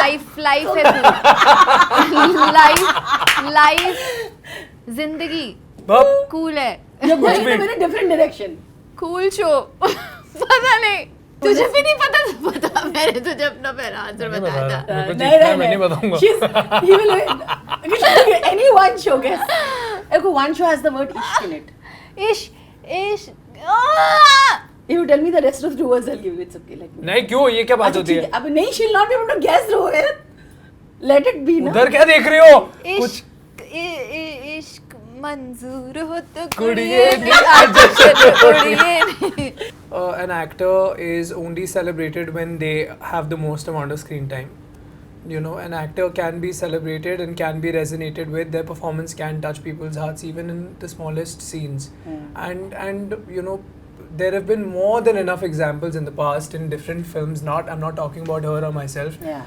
Life है life जिंदगी cool है. You're going in a very different direction. Cool show. पता नहीं तुझे भी नहीं पता मैंने तुझे अपना पहला आंसर बताया था. मैं नहीं बताऊंगा. He will any one show guess. One show has the word ishq in it. इश्क. If you tell me the rest of the words, I'll give you. It's okay. Let me. नहीं क्यों ये क्या बात होती है? अब नहीं, she'll not be able to guess Rohit. Let it be ना. उधर क्या देख रहे हो? कुछ इश्क मंजूर हो तो कुड़िए कुड़िए. An actor is only celebrated when they have the most amount of screen time. You know, an actor can be celebrated and can be resonated with. Their performance can touch people's hearts even in the smallest scenes. And you know, there have been more than enough examples in the past in different films. I'm not talking about her or myself. Yeah.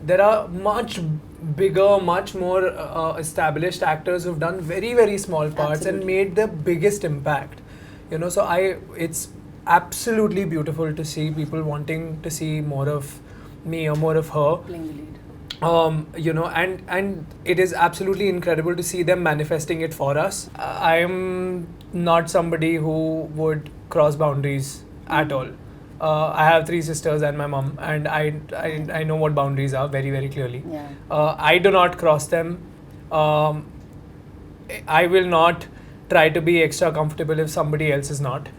There are much bigger, much more established actors who've done very, very small parts and made the biggest impact. You know, so it's absolutely beautiful to see people wanting to see more of me or more of her. Playing the lead. You know, and it is absolutely incredible to see them manifesting it for us. I am not somebody who would cross boundaries at all. I have 3 sisters and my mom, and I know what boundaries are very, very clearly. Yeah. I do not cross them. I will not try to be extra comfortable if somebody else is not.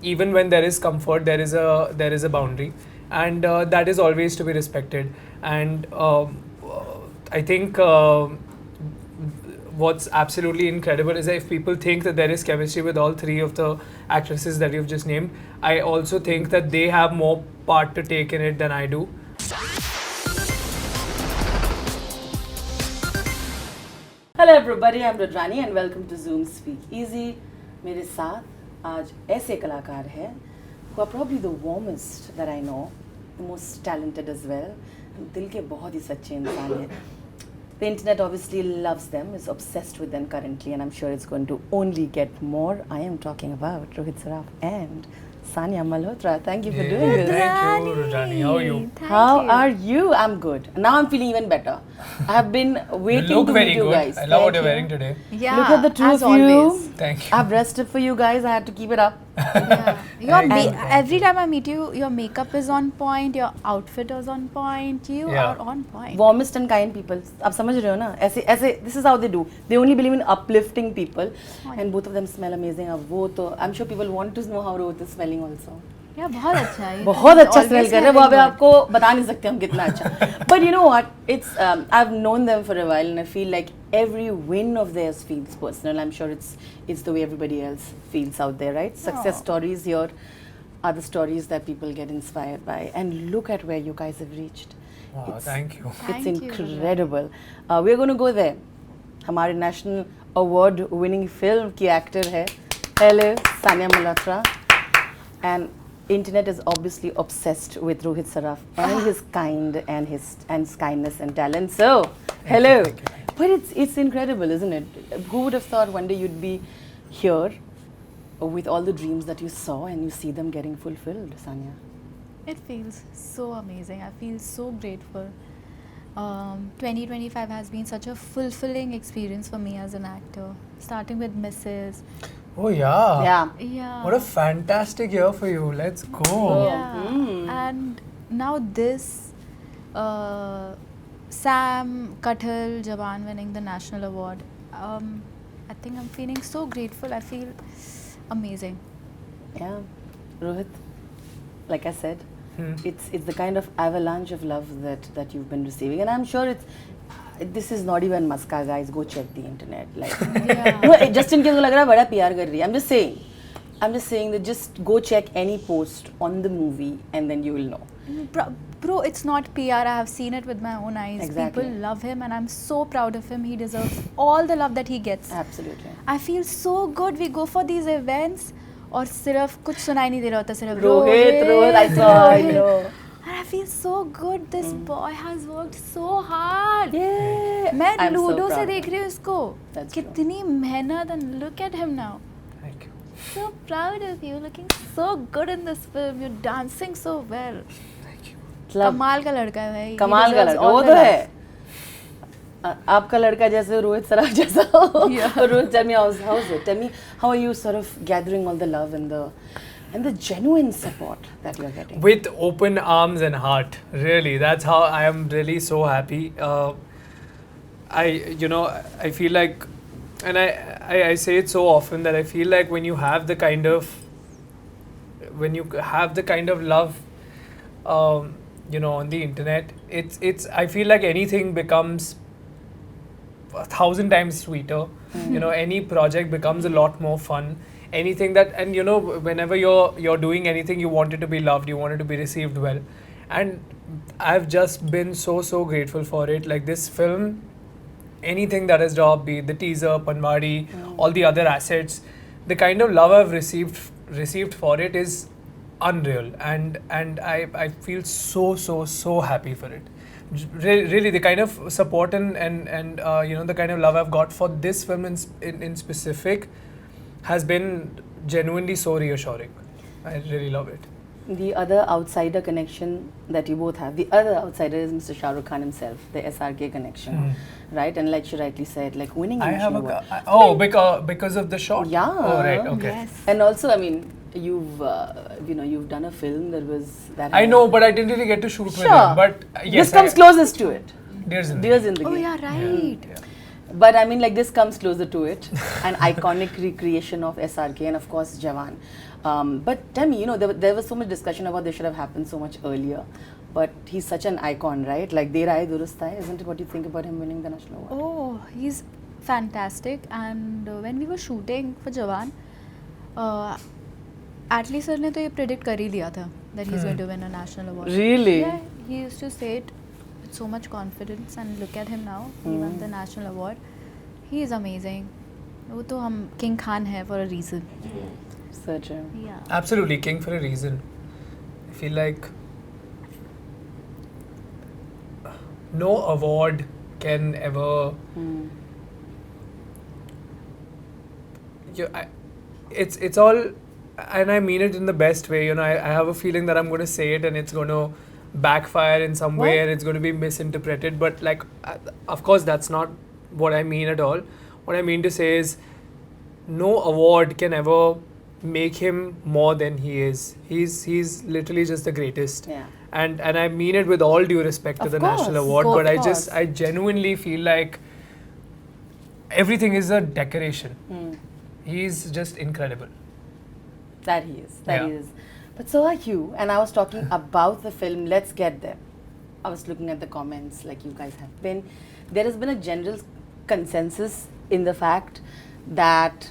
Even when there is comfort, there is a boundary, and that is always to be respected. And I think what's absolutely incredible is that if people think that there is chemistry with all 3 of the actresses that you've just named, I also think that they have more part to take in it than I do. Hello everybody, I'm Rudrani and welcome to Zoom Speak Easy. मेरे साथ आज ऐसे कलाकार हैं who are probably the warmest that I know, the most talented as well. दिल के बहुत ही सच्चे इंसान हैं. The internet obviously loves them, is obsessed with them currently, and I'm sure it's going to only get more. I am talking about Rohit Saraf and Sania Malhotra. Thank you for doing this. Thank you, Rudrani. How are you? How are you? I'm good. Now I'm feeling even better. I have been waiting You look to very meet you good. guys. I love what Thank you're you. wearing today. Yeah, Look at the two as of you. always. Thank you. I've dressed it for you guys. I had to keep it up. Yeah. Every time I meet you, your makeup is on point, your outfit is on point, you Yeah. are on point. Warmest and kind people. आप समझ रहे हो ना? ऐसे this is how they do. They only believe in uplifting people, and both of them smell amazing. अब वो तो I'm sure people want to know how Rohit is smelling also. Yeah, बहुत अच्छा है. बहुत अच्छा Always स्मेल कर रहे हैं वो. अभी smelling आपको बता नहीं सकते हम कितना अच्छा. But you know what? It's I've known them for a while and I feel like every win of theirs feels personal. I'm sure it's the way everybody else feels out there, right? Success stories here are the stories that people get inspired by. And look at where you guys have reached. Wow, thank you. It's Thank you, incredible. We're going to go there. हमारे national award winning film की actor है. Hello, Sania Malhotra. And internet is obviously obsessed with Rohit Saraf and his kind and his kindness and talent. So, hello. Thank you. But it's incredible, isn't it? Who would have thought one day you'd be here with all the dreams that you saw and you see them getting fulfilled, Sania? It feels so amazing. I feel so grateful. 2025 has been such a fulfilling experience for me as an actor. Starting with Mrs. Oh yeah. Yeah. Yeah. What a fantastic year for you. Let's go. Yeah. And now this, Sam Kathal Jawan winning the national award. I think I'm feeling so grateful. I feel amazing. Yeah. Rohit, like I said, it's the kind of avalanche of love that you've been receiving, and I'm sure this is not even maska, guys. Go check the internet. Like, Yeah. no, just in case लग रहा है बड़ा PR कर रही है. I'm just saying that just go check any post on the movie and then you will know. Bro, it's not PR. I have seen it with my own eyes. Exactly. People love him and I'm so proud of him. He deserves all the love that he gets. Absolutely. I feel so good. We go for these events और सिर्फ कुछ सुनाई नहीं दे रहा होता, सिर्फ Rohit, I saw, I know. And I feel so good. This boy has worked so hard. Yeah. मैं I'm so ludo से proud. देख रही हूँ इसको. That's true. कितनी मेहनत and look at him now. Thank you. So proud of you. Looking so good in this film. You're dancing so well. Thank you. मतलब कमाल का लड़का है भाई. He कमाल का deserves लड़का all वो the तो love. है. आपका लड़का जैसे रोहित सराफ जैसा हो. Rohit, tell me how is it? Tell me how are you sort of gathering all the love and the genuine support that you're getting? With open arms and heart, really. That's how I am really so happy. I feel like, and I say it so often that I feel like when you have the kind of love, on the internet, it's I feel like anything becomes 1,000 times sweeter. Any project becomes a lot more fun. Anything that, and whenever you're doing anything, you want it to be loved, you want it to be received well, and I've just been so grateful for it. Like this film, anything that has dropped, be it the teaser, Panwadi, all the other assets, the kind of love I've received for it is unreal, and I feel so happy for it. Really, the kind of support and the kind of love I've got for this film in specific has been genuinely so reassuring. I really love it. The other outsider connection that you both have, the other outsider is Mr. Shah Rukh Khan himself, the SRK connection, right? And like you rightly said, like winning I have national award. because of the shot. Yeah. Oh right. Okay. Yes. And also, I mean, you've done a film that I had- know, but I didn't really get to shoot with Sure. him. But yes, this comes closest to it. Dears in Dears in the Oh Game. yeah, right. Yeah. But I mean, like this comes closer to it, an iconic recreation of SRK and of course Jawan. But tell me, there was so much discussion about this should have happened so much earlier. But he's such an icon, right? Like Der Aaye Durust Aaye, isn't it? What do you think about him winning the national award? Oh, he's fantastic. And when we were shooting for Jawan, Atlee sir ने तो ये predict कर ही लिया था that he's going to win a national award. Really? Yeah, he used to say it with so much confidence, and look at him now. He won the national award. He is amazing. वो तो हम King Khan है for a reason. So true. Yeah. Absolutely, king for a reason. I feel like no award can ever. It's all, and I mean it in the best way. I have a feeling that I'm going to say it and it's going to backfire in some way What? and it's going to be misinterpreted. But like, of course, that's not what I mean at all. What I mean to say is, no award can ever make him more than he is. He's literally just the greatest. Yeah. And I mean it with all due respect to Of the course, national award, of but course. I genuinely feel like everything is a decoration. He's just incredible. That he is. That he Yeah. is. But so are you. And I was talking about the film. Let's get there. I was looking at the comments, like you guys have been. There has been a general consensus in the fact that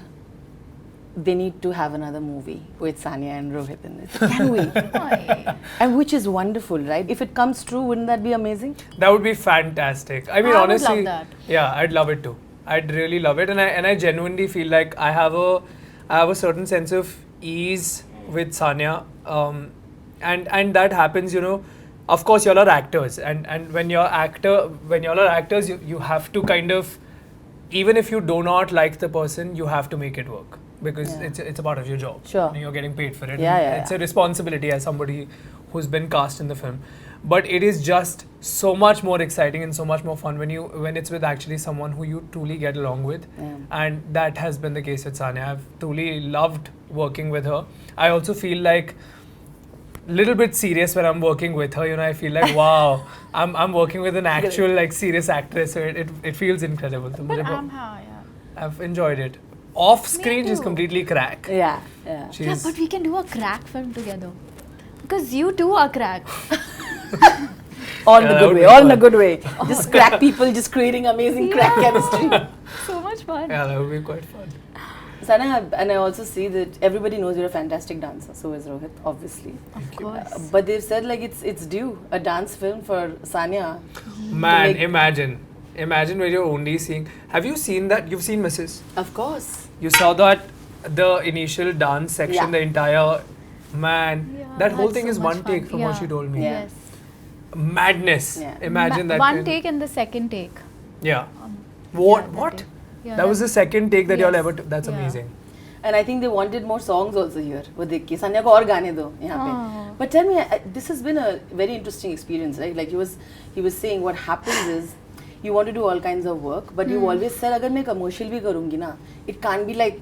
they need to have another movie with Sania and Rohit in it. Can we? Oy. And which is wonderful, right? If it comes true, wouldn't that be amazing? That would be fantastic. I mean, I would honestly, love that. yeah, I'd love it too. I'd really love it, and I genuinely feel like I have a certain sense of ease with Sanya, and that happens. Of course, y'all are actors, and when y'all are actors, you have to kind of, even if you do not like the person, you have to make it work because Yeah. it's a part of your job. Sure. You're getting paid for it. Yeah, and yeah, it's yeah. a responsibility as somebody who's been cast in the film. But it is just so much more exciting and so much more fun when it's with actually someone who you truly get along with. Yeah. And that has been the case with Sanya. I've truly loved working with her. I also feel like little bit serious when I'm working with her. I feel like wow, I'm working with an actual like serious actress. So it feels incredible. तो But मुझे बहुत- yeah. I've enjoyed it. Off screen, she's too. completely crack. Yeah. Yeah, She's but we can do a crack film together. Because you too are crack. All in Yeah, a that good would way. be All in a fun. good way. Just crack people, just creating amazing crack chemistry. So much fun. yeah, that would be quite fun. Sana, and I also see that everybody knows you're a fantastic dancer. So is Rohit, obviously. Of course. But they've said like it's due a dance film for Sania. Man, Like- imagine where you're only seeing. Have you seen that? You've seen Mrs. Of course. You saw that the initial dance section, Yeah. the entire man. Yeah, that whole that's thing so is much one take fun. from what Yeah. she told me. Yeah. Yes. Madness. Yeah. Imagine that. One kind- take and the second take. Yeah. Yeah, that What? take. Yeah, That was the second take that y'all Yes. ever. That's Yeah. amazing. And I think they wanted more songs also here. वो देख के सानिया को और गाने दो यहाँ पे. But tell me, this has been a very interesting experience, right? Like he was saying, what happens is you want to do all kinds of work, but you always said, अगर मैं commercial भी करूँगी ना, it can't be like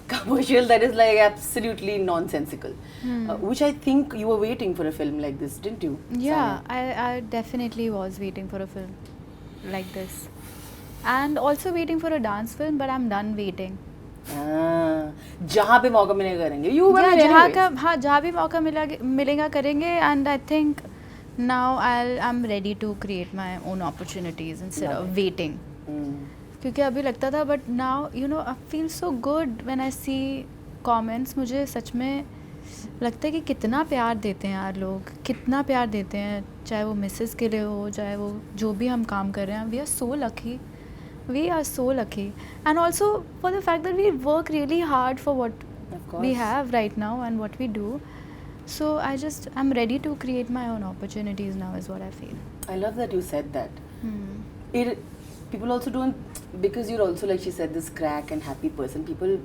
commercial that is like absolutely nonsensical. Which I think you were waiting for a film like this, didn't you? Yeah, Sanya? I definitely was waiting for a film like this. And also waiting for a dance film, but I'm done waiting. जहाँ पे मौका मिलेगा करेंगे. You were Yeah, ready जहाँ with का it. हाँ जहाँ भी मौका मिलेगा करेंगे. And I think now I'm ready to create my own opportunities instead Love of it. waiting. क्योंकि अभी लगता था, but now you know I feel so good when I see comments. मुझे सच में लगता है कि कितना प्यार देते हैं यार लोग, कितना प्यार देते हैं, चाहे वो मिसेस के लिए हो, चाहे वो जो भी हम काम कर रहे हैं. We are so lucky, and also for the fact that we work really hard for what Of course. we have right now and what we do. So I'm ready to create my own opportunities now is what I feel. I love that you said that. People also don't, because you're also, like she said, this crack and happy person, people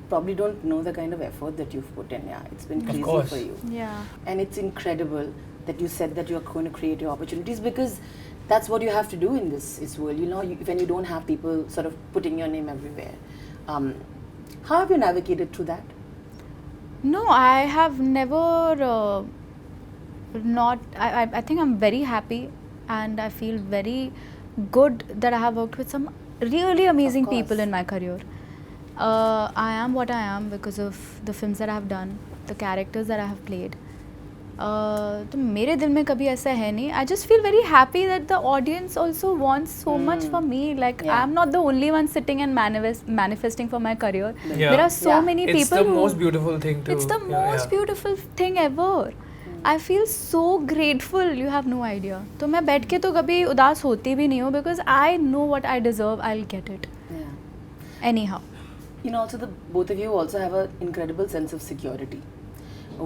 probably don't know the kind of effort that you've put in. Yeah, it's been crazy course. for you. Yeah. And it's incredible that you said that you're going to create your opportunities, because that's what you have to do in this world. You know, when you don't have people sort of putting your name everywhere. How have you navigated through that? No, I have never I think I'm very happy, and I feel very good that I have worked with some really amazing course. people in my career. I am what I am because of the films that I have done, the characters that I have played. तो मेरे दिल में कभी ऐसा है नहीं. I just feel very happy that the audience also wants so much for me. Like Yeah. I'm not the only one sitting and manifesting for my career. Yeah. There are so Yeah. many It's people the who most beautiful thing to. it's the yeah, most yeah. beautiful thing ever. I feel so grateful. You have no idea. तो मैं बैठ के तो कभी उदास होती भी नहीं हूँ because I know what I deserve. I'll get it. Yeah. Anyhow. You know, also both of you also have an incredible sense of security,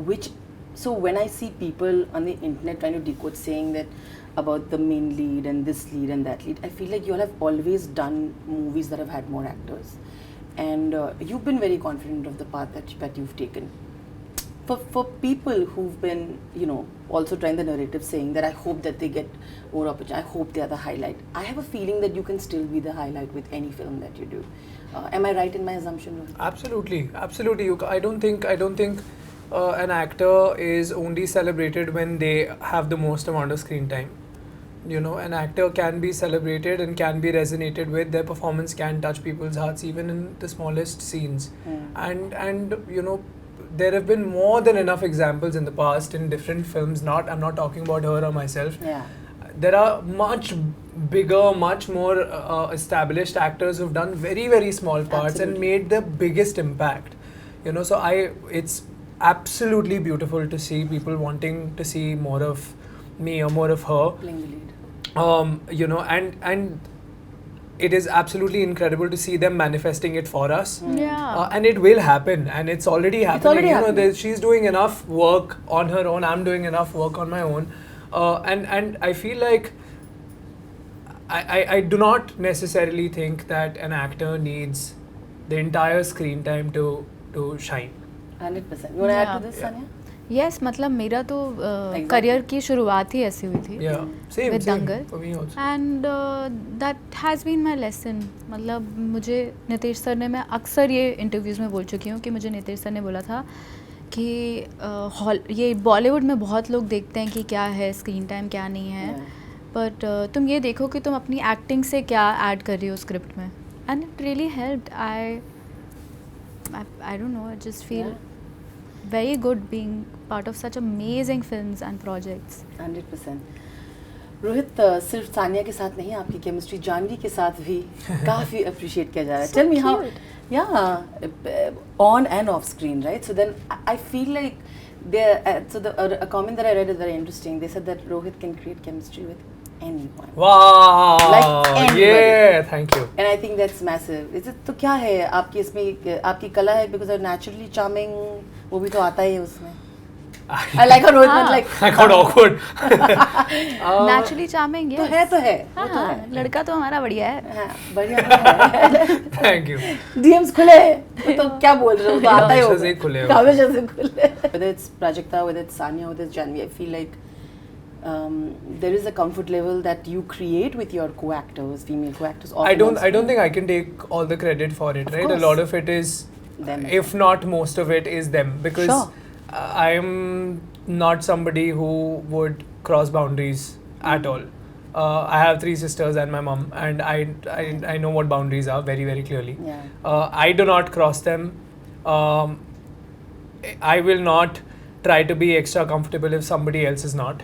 which, so when I see people on the internet trying to decode saying that about the main lead and this lead and that lead, I feel like you all have always done movies that have had more actors, and you've been very confident of the path that you've taken. For people who've been, you know, also trying the narrative saying that I hope that they get more opportunity, I hope they are the highlight. I have a feeling that you can still be the highlight with any film that you do. Am I right in my assumption, Rohit? Absolutely, absolutely. I don't think an actor is only celebrated when they have the most amount of screen time. You know, an actor can be celebrated and can be resonated with. Their performance can touch people's hearts even in the smallest scenes. And you know, there have been more than enough examples in the past in different films. I'm not talking about her or myself. Yeah. There are much bigger, much more established actors who've done very, very small parts and Absolutely. made the biggest impact. You know, so it's absolutely beautiful to see people wanting to see more of me or more of her. Playing the lead. You know, and it is absolutely incredible to see them manifesting it for us. Yeah. And it will happen, and it's already happening. already you know, happening. she's doing enough work on her own. I'm doing enough work on my own, and I feel like I do not necessarily think that an actor needs the entire screen time to shine. 100%. You want to add Yeah. to this, Yeah. Sanya? Yes, मतलब मेरा तो Exactly. Career की शुरुआत ही ऐसी हुई थी. Yeah, same, With same Dangal. for me also. And that has been my lesson. मतलब मुझे नितेश सर ने, मैं अक्सर ये इंटरव्यूज़ में बोल चुकी हूँ कि मुझे नितेश सर ने बोला था कि ये बॉलीवुड में बहुत लोग देखते हैं कि क्या है स्क्रीन टाइम क्या नहीं है, बट तुम ये देखो कि तुम अपनी एक्टिंग से क्या ऐड कर रही हो स्क्रिप्ट में. And it really helped. I don't know, I just feel very good being part of such amazing films and projects. 100%. Rohit, सिर्फ सानिया के साथ नहीं, आपकी केमिस्ट्री जानवी के साथ भी काफी अप्रिशिएट किया जा रहा है. So Tell me how, cute. yeah, on and off screen, right? So then I feel like a comment that I read is very interesting. They said that Rohit can create chemistry with anyone. Wow! Like anybody. Yeah, thank you. And I think that's massive. Is it, तो क्या है आपकी इसमें, आपकी कला है, because you're naturally charming, वो भी तो आता ही है उसमें. I like how Rohit went like. I got awkward. Naturally charming तो है वो हाँ तो है. लड़का तो हमारा बढ़िया है हाँ, बढ़िया तो है. Thank you. DMs खुले तो क्या बोल रहे हो तो आता ही हमेशा होगा. से ही खुले हो. हमेशा से खुले. Whether it's Prajakta, whether it's Sanya, whether it's Janvi, I feel like there is a comfort level that you create with your co-actors, female co-actors. I don't think I can take all the credit for it, right? course. A lot of it is Them. if not most of it is them, because Sure. I'm not somebody who would cross boundaries at all. I have 3 sisters and my mom, and I know what boundaries are very, very clearly. Yeah. I do not cross them. I will not try to be extra comfortable if somebody else is not.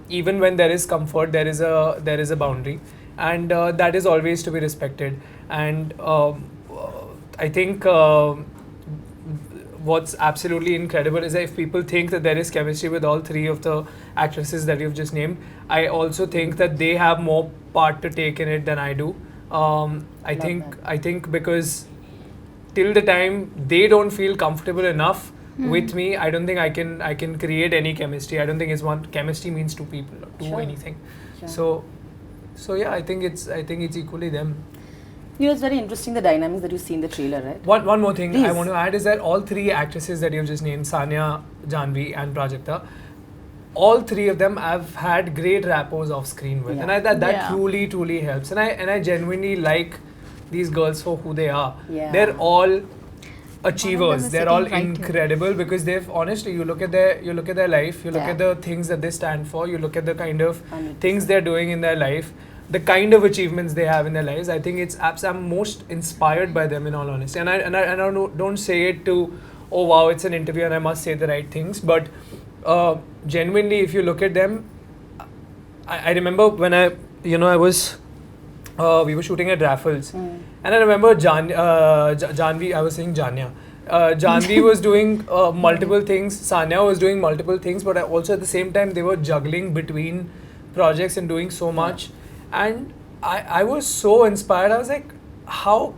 Even when there is comfort, there is a boundary, and that is always to be respected. And I think what's absolutely incredible is that if people think that there is chemistry with all 3 of the actresses that you've just named, I also think that they have more part to take in it than I do. I think because till the time they don't feel comfortable enough with me, I don't think I can create any chemistry. I don't think it's one chemistry means 2 people or 2 Sure. anything. Sure. So yeah, I think it's equally them. You know, it's very interesting the dynamics that you see in the trailer, right? One more thing I Please. want to add is that all 3 actresses that you've just named, Sanya, Janvi and Prajakta, all 3 of them have had great rapport off screen with, Yeah. and that Yeah. truly helps. And I genuinely like these girls for who they are. Yeah. They're all One achievers. of them is They're all sitting right here. incredible because they've honestly, you look at their life, you look Yeah. at the things that they stand for, you look at the kind of 100%. things they're doing in their life, the kind of achievements they have in their lives. I think I'm most inspired by them, in all honesty. And I don't say it to, oh wow, it's an interview and I must say the right things. But genuinely, if you look at them, I remember when I was we were shooting at Raffles, and I remember Janvi. I was saying Janya. Janvi was doing multiple things. Sanya was doing multiple things, but also at the same time they were juggling between projects and doing so much. And I was so inspired. I was like, how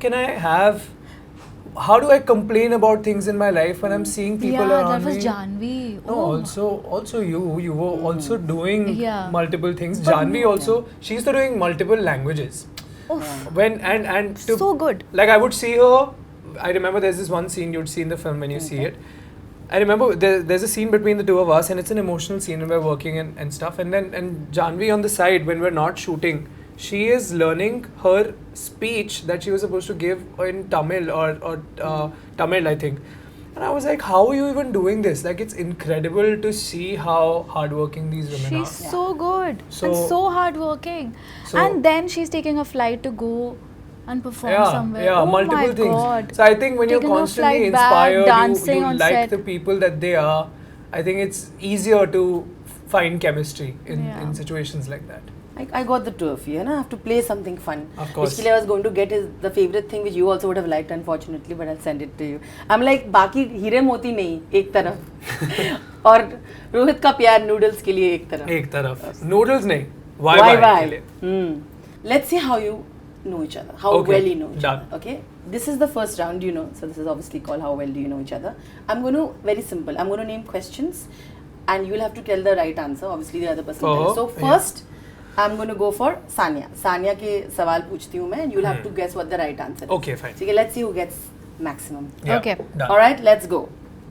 do I complain about things in my life when I'm seeing people Yeah, around that was me? Janvi. No, also you were also doing Yeah. multiple things. But Janvi also, she's doing multiple languages. Oof. When and to, So good. Like I would see her. I remember there's this one scene you'd see in the film when you see it. I remember there's a scene between the 2 of us, and it's an emotional scene and we're working and stuff. And Janvi on the side, when we're not shooting, she is learning her speech that she was supposed to give in Tamil or Tamil, I think. And I was like, how are you even doing this? Like, it's incredible to see how hardworking these women are. She's so good and So- so hardworking. So- And then she's taking a flight to go and perform somewhere. Yeah, Oh multiple my things. God. So I think when Taking you're a constantly flight back, inspired, dancing you on like set. the people that they are. I think it's easier to find chemistry Yeah. in situations like that. I got the 2 of you, and I have to play something fun. Of course. Which I was going to get is the favorite thing which you also would have liked, unfortunately, but I'll send it to you. I'm like, बाकी हीरे मोती नहीं, एक तरफ, और रोहित का प्यार noodles के लिए एक तरफ. एक तरफ noodles नहीं, why के लिए. Let's see how you know each other, how Okay, well you know each done. other. Okay, this is the first round, you know. So this is obviously called how well do you know each other. I'm going to very simple. I'm going to name questions, and you'll have to tell the right answer. Obviously, the other person. Oh, So yeah. first, I'm going to go for Sanya. Sanya के सवाल पूछती हूँ मैं, and you'll have to guess what the right answer is. Okay, fine. ठीक है, let's see who gets maximum. Yeah, Okay. done. All right, let's go.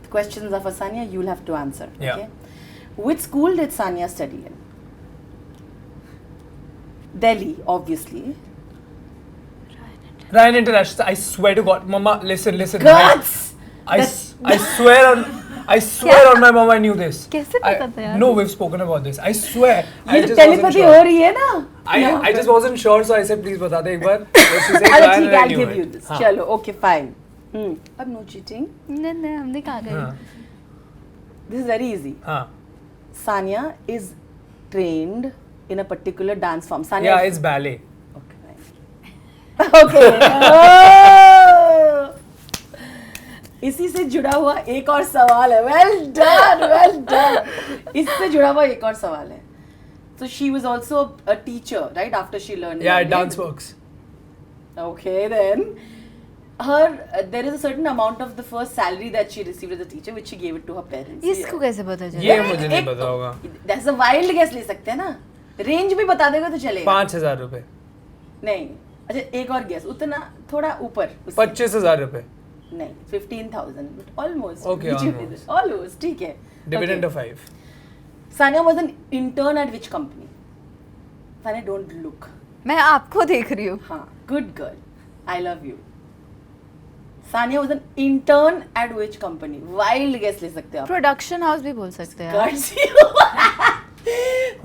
The questions are for Sanya. You'll have to answer. Yeah. Okay. Which school did Sanya study in? Delhi, obviously. Ryan International. I swear to God, Mama, listen. Guts! I swear on my mom, I knew this. कैसे पता था यार? No, we've spoken about this. I swear. I ये just wasn't telepathy sure. हो रही है ना? I just wasn't sure, so I said, please बता दे एक बार. But she said, अच्छा Ryan, ठीक and है, I I'll knew give it. you this. हाँ. चलो, okay, fine. अब no cheating. नहीं हमने कहा गए. हाँ. This is very easy. हाँ. Sanya is trained in a particular dance form. Sanya. Yeah, it's ballet. Okay. Fine. Okay. Oh! इसी से जुड़ा हुआ एक और सवाल है. Well done. इससे जुड़ा हुआ एक और सवाल है. So she was also a teacher, right? After she learned. Yeah, ballet. dance works. Okay, then. there is a certain amount of the first salary that she received as a teacher which she gave it to her parents. इसको कैसे पता चला? ये मुझे नहीं पता होगा. That's a wild guess ले सकते हैं ना. रेंज भी बता देगा तो चलेगा. 5,000 रुपए. नहीं. अच्छा एक और गेस. उतना थोड़ा ऊपर. 25,000 रुपए. नहीं 15,000 but almost. Okay, almost. Almost ठीक है. Dividend Okay. of 5. Sania was an intern at which company? Sania, don't look. मैं आपको देख रही हूँ. हाँ, good girl. I love you. Sania was an intern at which company? Wild guess ले सकते हो आप. प्रोडक्शन हाउस भी बोल सकते हैं. Guts you.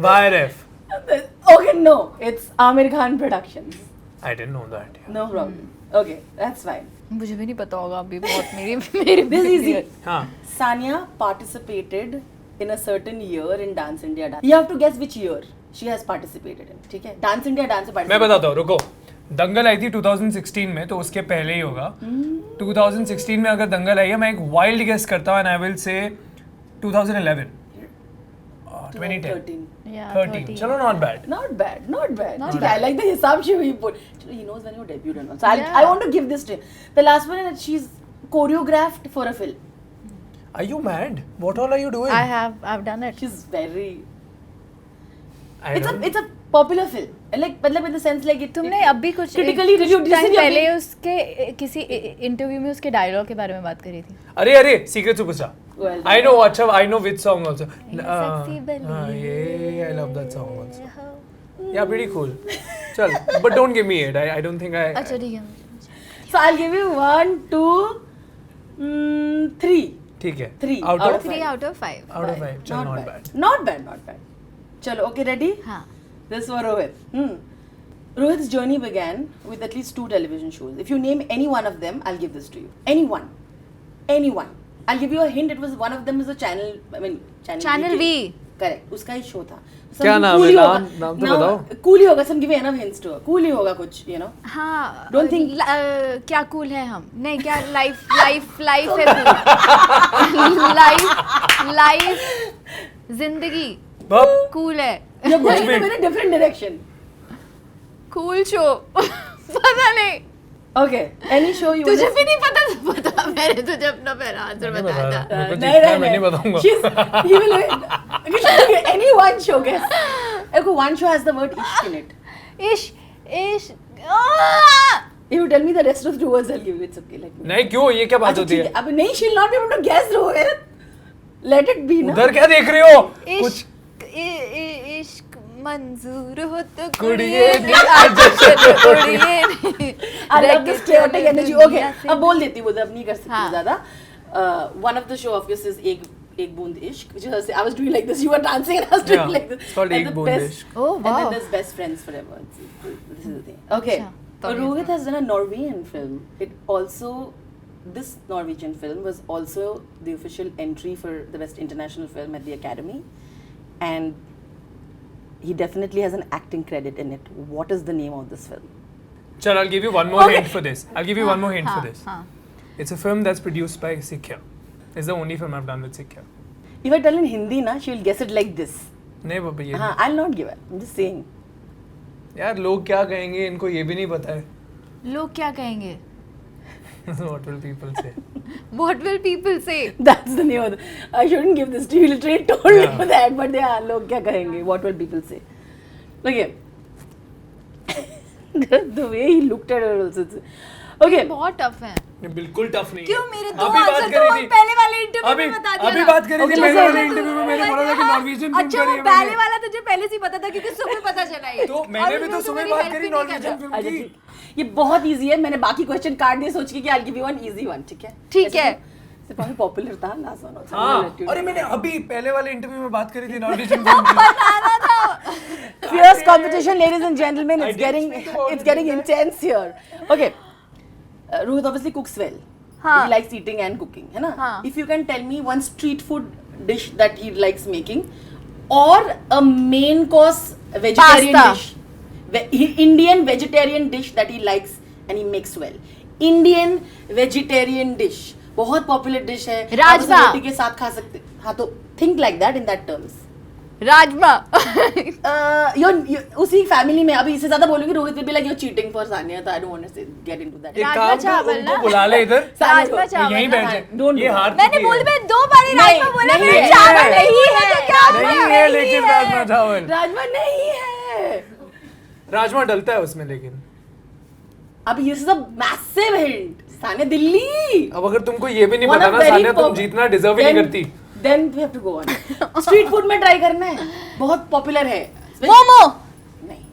YRF. Okay, no. It's Amir Khan Productions. I didn't know that. Yeah. No problem. Okay, that's fine. मुझे भी नहीं पता होगा अभी बहुत मेरी This is easy. हाँ. Sania participated in a certain year in Dance India Dance. You have to guess which year she has participated in. ठीक है? Dance India Dance में मैं participate. बताता हूँ, रुको. दंगल आई थी 2016 में, तो उसके पहले ही होगा. 2016 में अगर दंगल आई है, मैं एक वाइल्ड गेस करता हूँ and I will say 2011. 2010. 13. चलो, not bad. Not bad, not bad. Not ठीक है, I like the hisab she put. Chalo, he knows when you debut and all. So Yeah. I want to give this to him. The last one is that she's choreographed for a film. Are you mad? What all are you doing? I've done it. She's very. I don't- It's a popular film. Like मतलब in the sense like it. तुमने अभी कुछ critically reviewed. Time पहले उसके किसी interview में उसके dialogue के बारे में बात करी थी. अरे secret superstar. Well, I know, अच्छा, I know which song also. Sexy belly. Yeah, I love that song also. Yeah, pretty cool. चल, but don't give me it. I don't think I. अच्छा ठीक है. So I'll give you 1, 2, 3. ठीक है. 3 Out of 3 out of 5. out of 5. चल, not bad. Not bad, not bad. चलो, okay, ready? हाँ. This for Rohit. Rohit's journey began with at least 2 television shows. If you name any one of them, I'll give this to you. Anyone. I'll give you a hint. It was one of them is a channel. I mean, Channel V. Correct. उसका ही show था. क्या नाम है? नाम तो बताओ. Cool ही होगा. Some give enough hints to her. Cool ही होगा कुछ, you know. हाँ. Don't think- क्या कूल है हम? नहीं क्या लाइफ है लाइफ जिंदगी बब. कूल है. You're going in भी. a very different direction. Cool show. पता नहीं. Okay. Any show you तुझे wanna- भी नहीं पता मैंने तुझे अपना पहला आंसर नहीं बताया बता था. रहा. मेरे को जीतना है, मैं नहीं बताऊंगा. He will any one show guess. Okay, one show has the word ishq in it. इश्क If you tell me the rest of the words, I'll give you. It's okay. Let me. नहीं क्यों, ये क्या बात अच्छा, होती ठीक है? अब नहीं, she'll not be able to guess Rohit. Let it be ना. उधर क्या देख रहे हो? कुछ इश्क मंजूर हो तो कुड़िए I love this chaotic energy. Okay, अब बोल देती हूँ, अब नहीं कर सकती हाँ. ज़्यादा. One of the show of yours is एक बूंद इश्क, which is I was doing like this. You were dancing and I was doing Yeah, like this. it's called And Ek the Boond best- Ishq. Oh, And wow. then there's Best Friends Forever. This is the thing. Okay, अच्छा, Rohit has done a Norwegian film. This Norwegian film was also the official entry for the Best International Film at the Academy, and he definitely has an acting credit in it. What is the name of this film? चल, I'll give you one more Okay. hint for this. I'll give you one more hint for this. हाँ. It's a film that's produced by Sikya. It's the only film I've done with Sikya. If I tell in Hindi, na, she will guess it like this. नहीं बाबा ये हाँ, I'll not give it. I'm just saying. यार लोग क्या कहेंगे, इनको ये भी नहीं पता है. लोग क्या कहेंगे? What will people say? What will people say? That's the name of the, I shouldn't give this to you. Literally told Yeah. me that, but yeah, लोग क्या कहेंगे? What will people say? Okay. The way he looked at her also. Okay. बहुत tough है. ये बिल्कुल tough नहीं है. क्यों मेरे दो अभी बात आंसर करी तो थी. पहले वाले इंटरव्यू अभी में बता दिया अभी ना. बात करी थी. Okay, पहले so- वाले इंटरव्यू में मैंने बोला था कि नॉर्वेजियन फिल्म अच्छा करी वो है पहले मैंने. वाला तुझे पहले से ही पता था क्योंकि सुबह पता चला ये. तो मैंने भी तो सुबह बात करी नॉर्वेजियन फिल्म अच्छा, की. ठीक. ये बहुत इजी है. मैंने बाकी क्वेश्चन काट दिए सोच के कि I'll give you one easy one. ठीक है? ठीक है. से काफी पॉपुलर था लास्ट वन. हाँ. अरे मैंने अभी पहले वाले इंटरव्यू में बात करी थी नॉर्वेजियन फिल्म की. बताना था. Fierce competition, ladies and gentlemen. I It's did getting speak about it's it. getting intense here. Okay. Rohit obviously cooks well. हाँ. He likes eating and cooking, है ना? हाँ. If you can tell me one street food dish that he likes making, or a main course vegetarian Pasta. dish, Indian vegetarian dish that he likes and he makes well. Indian vegetarian dish, बहुत popular dish है. राजमा. आप उसे रोटी के साथ खा सकते. हाँ तो think like that in that terms. Rajma उसी फैमिली में अभी इससे ज्यादा बोलूंगी Rohit will be like you're cheating for Sania, so I don't want to get into that. एक राजमा काम कर, चावल उनको ना? बुला ले इधर, राजमा चावल यहीं ना? बैठ जाए। Don't do ये that. हार मैंने चुकी बोल है। में 2 बारी राजमा बोला, नहीं मेरे है। चावल नहीं है तो क्या नहीं है लेकिन राजमा चावल, राजमा नहीं है। राजमा डलता है उसमें लेकिन। अब ये सब मैसिव हिंट, सानिया दिल्ली। अब अगर तुमको ये भी नहीं One पता of ना very सानिया, तुम pop- जीतना डिजर्व ही नहीं करती। Then we have to go on. Street food में ट्राई करना है, बहुत पॉपुलर है। मोमो। नहीं,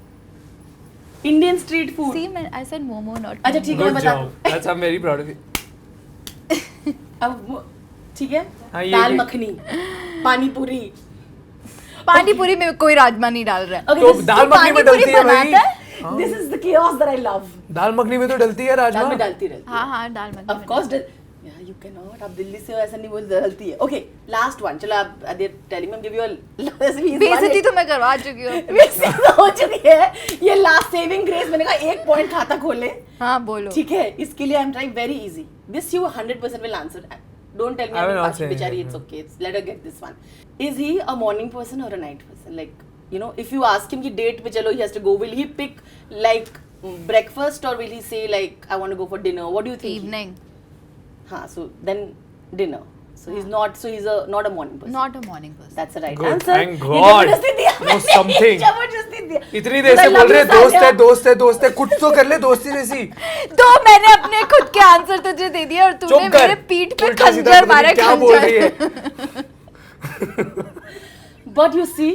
Indian street food. See, I said momo, not अच्छा ठीक है, मैं Good बता job. That's I'm very proud of you. अब ठीक है, हाँ, ये दाल भी- मखनी, पानी पूरी। पानी पूरी में कोई राजमा नहीं डाल रहा है। Okay, तो this- दाल मखनी में डलती है भाई। बनाता है? This is the chaos that I love. दाल मखनी में तो डलती है दाल राजमा। में डालती रहती है। हाँ हाँ दाल मखनी Of में course, yeah, you cannot. आप दिल्ली से हो ऐसा नहीं बोल डलती है। Okay, last one. चलो आप they're telling me give you a बेइज्जती तो मैं करवा चुकी हूँ। बेइज्जती तो हो चुकी है। ये लास्ट सेविंग ग्रेस, मैंने कहा 1 पॉइंट खाता खोले। हाँ बोलो। ठीक है, इसके लिए I am trying very easy. This you 100% will answer. Don't tell me I will I'm not Pachi say Bichari. anything. It's okay. Let her get this one. Is he a morning person or a night person? Like, you know, if you ask him कि date पे चलो, he has to go. Will he pick like breakfast or will he say like I want to go for dinner? What do you think? Evening. हाँ, so then dinner. So he's not. So he's not a morning person. Not a morning person. That's the right Good, answer. thank ये God. जबरदस्ती दिया No मैंने, something. जबरदस्ती दिया. इतनी देर But I से love बोल रहे you, दोस्त है Sanya. दोस्त है दोस्त है, कुछ तो कर ले दोस्ती जैसी। तो मैंने अपने खुद के आंसर तुझे दे दिए और तूने चुप कर, मेरे पीठ पे उल्टा सीधा खंजर पता मारा, नहीं क्या बोल रही है। But you see,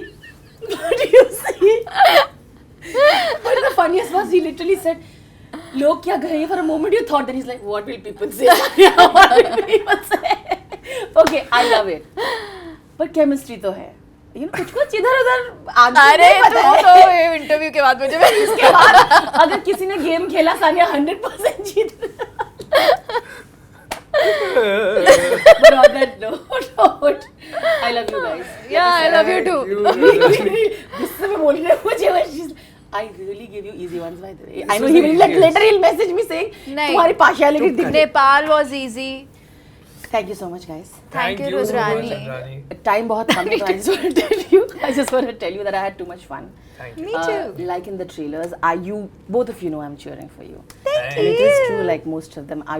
but the funniest was he literally said, "Log kya gaye?" For a moment you thought, then he's like, "What will people say?" Yeah, what will people say? Okay, I love it. But chemistry तो है. You know, कुछ इधर उधर आगे अरे नहीं पता तू है. तो इंटरव्यू के बाद मुझे इसके बाद अगर किसी ने गेम खेला, सानिया 100% जीत. But on that note, I love you guys. Yeah, I love you too. गुस्से में बोल रहे मुझे. I really give you easy ones by the way. I know he will like later he'll message me saying नहीं. तुम्हारी partiality दिख रही. Nepal was easy. Thank you so much guys. Thank you, so much, Rudrani. Rudrani. Time बहुत कम है, so I just want to tell you. I just want to tell you that I had too much fun. Thank you. Me too. Like in the trailers, both of you know I'm cheering for you. Thank And it is true, like most of them, I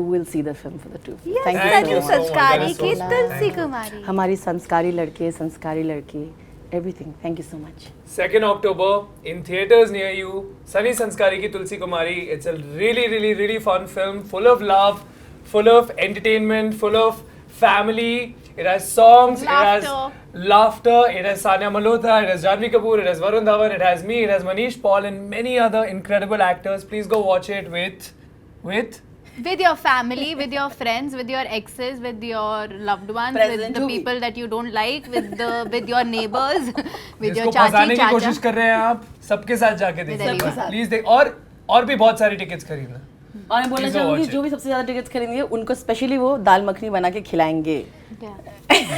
will see the film for the two. Yes, Thank Thank you you so so much. much. संस्कारी That is की so तुलसी sweet. कुमारी. हमारी संस्कारी लड़के, संस्कारी लड़की, everything. Thank you so much. 2nd October in theaters near you. Sunny Sanskari ki Tulsi Kumari. It's a really, really, really fun film, full of love, full of entertainment, full of family. It has songs, it has laughter, it has Sania Malhotra, it has Janhvi Kapoor, it has Varun Dhawan, it has me, it has Manish Paul, and many other incredible actors. Please go watch it with With your family, with your friends, with your exes, with your loved ones, Present with the होगी. people that you don't like, with your neighbors, with your जिसको चाची फंसाने की चाचा. कोशिश कर रहे हैं आप, सबके साथ जाके With देखिए. everyone. प्लीज देख, और भी बहुत सारी टिकट्स खरीदना. और मैं बोलना Please go चाहूंगी watch it. जो भी सबसे ज्यादा टिकट्स खरीदेंगे उनको स्पेशली वो दाल मखनी बना के खिलाएंगे.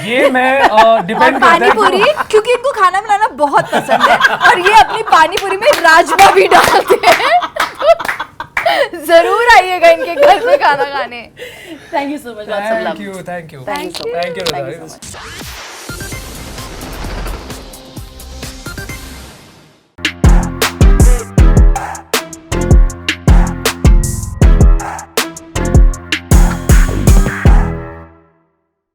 ये मैं और डिपेंड करता पानी है पूरी, क्योंकि इनको खाना बनाना बहुत पसंद है और ये अपनी पानी पूरी में राजमा भी डालते हैं. जरूर आइएगा इनके घर पे खाना खाने. Thank you so much. Lots of love. Thank you. Thank you so much. Thank you, Thank you Radha. so much.